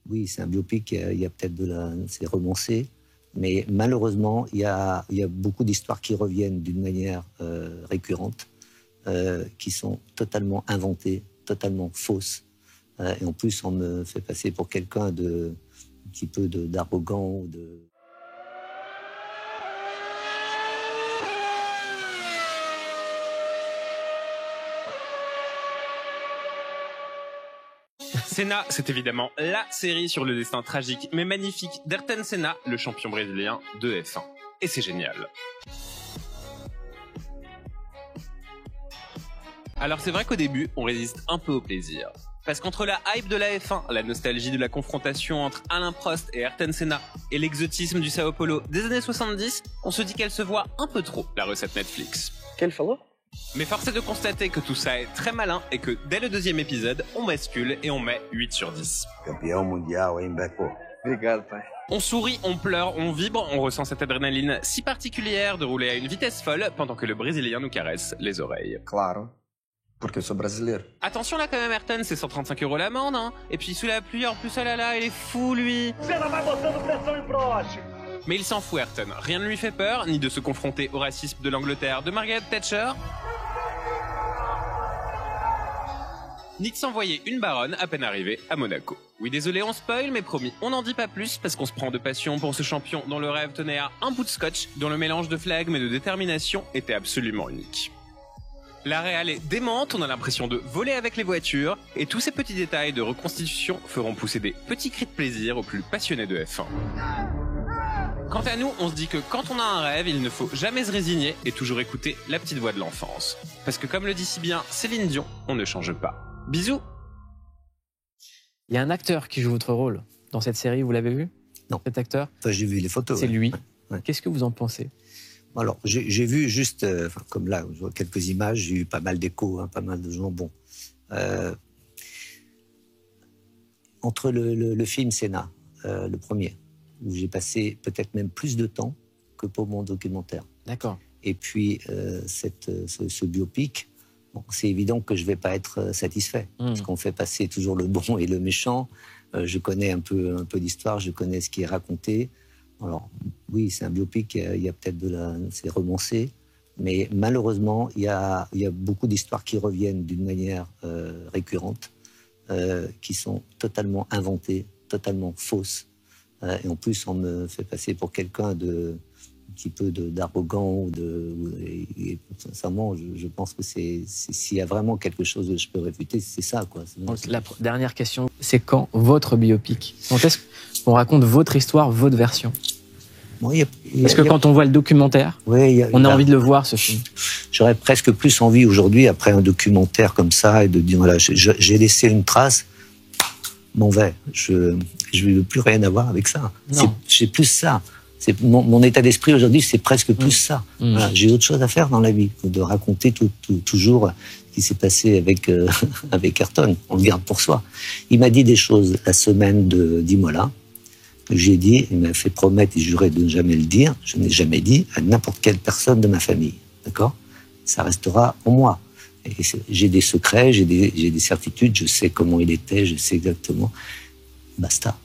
oui, c'est un biopic, il y a peut-être c'est romancé, mais malheureusement, il y a beaucoup d'histoires qui reviennent d'une manière récurrente, qui sont totalement inventées, totalement fausses. Et en plus, on me fait passer pour quelqu'un un petit peu d'arrogant ou de... Senna, c'est évidemment la série sur le destin tragique mais magnifique d'Ayrton Senna, le champion brésilien de F1. Et c'est génial. Alors c'est vrai qu'au début, on résiste un peu au plaisir. Parce qu'entre la hype de la F1, la nostalgie de la confrontation entre Alain Prost et Ayrton Senna, et l'exotisme du Sao Paulo des années 70, on se dit qu'elle se voit un peu trop, la recette Netflix. Quel falou? Mais force est de constater que tout ça est très malin et que dès le deuxième épisode, on bascule et on met 8 sur 10. Campeão mundial, hein, Beco? Obrigado, pai. On sourit, on pleure, on vibre, on ressent cette adrénaline si particulière de rouler à une vitesse folle pendant que le Brésilien nous caresse les oreilles. Claro, porque eu sou brasileiro. Attention là quand même Ayrton, c'est 135 € l'amende, hein. Et puis sous la pluie, en plus, oh là là, il est fou lui. Mais il s'en fout Ayrton, rien ne lui fait peur, ni de se confronter au racisme de l'Angleterre de Margaret Thatcher, ni de s'envoyer une baronne à peine arrivée à Monaco. Oui, désolé, on spoil, mais promis, on n'en dit pas plus parce qu'on se prend de passion pour ce champion dont le rêve tenait à un bout de scotch, dont le mélange de flegme et de détermination était absolument unique. La réal est démente, on a l'impression de voler avec les voitures, et tous ces petits détails de reconstitution feront pousser des petits cris de plaisir aux plus passionnés de F1. Quant à nous, on se dit que quand on a un rêve, il ne faut jamais se résigner et toujours écouter la petite voix de l'enfance. Parce que comme le dit si bien Céline Dion, on ne change pas. Bisous. Il y a un acteur qui joue votre rôle dans cette série, vous l'avez vu? Non. Cet acteur? Enfin, j'ai vu les photos. C'est lui. Ouais. Qu'est-ce que vous en pensez? Alors, j'ai vu juste, comme là, je vois quelques images, j'ai eu pas mal d'échos, hein, pas mal de gens. Bon, entre le film Senna, le premier, où j'ai passé peut-être même plus de temps que pour mon documentaire. D'accord. Et puis, ce biopic, bon, c'est évident que je ne vais pas être satisfait, parce qu'on fait passer toujours le bon et le méchant. Je connais un peu d'histoire, je connais ce qui est raconté. Alors, oui, c'est un biopic, il y a peut-être c'est romancé, mais malheureusement, il y a beaucoup d'histoires qui reviennent d'une manière récurrente, qui sont totalement inventées, totalement fausses. Et en plus, on me fait passer pour quelqu'un un petit peu d'arrogant. Et sincèrement, je pense que s'il y a vraiment quelque chose que je peux réfuter, c'est ça, quoi. Donc, la dernière question, c'est quand votre biopic? Quand est-ce qu'on raconte votre histoire, votre version? Bon, parce que quand on voit le documentaire, on a envie de le voir, ce film. J'aurais presque plus envie aujourd'hui, après un documentaire comme ça, et de dire, voilà, j'ai laissé une trace, m'en vais. Je ne veux plus rien avoir avec ça. C'est plus ça. Mon état d'esprit aujourd'hui, c'est presque plus ça. Voilà, j'ai autre chose à faire dans la vie que de raconter toujours ce qui s'est passé avec Ayrton. On le garde pour soi. Il m'a dit des choses la semaine d'Imola. J'ai dit, il m'a fait promettre et jurer de ne jamais le dire. Je n'ai jamais dit à n'importe quelle personne de ma famille. D'accord? Ça restera en moi. J'ai des secrets, j'ai des certitudes, je sais comment il était, je sais exactement. Basta.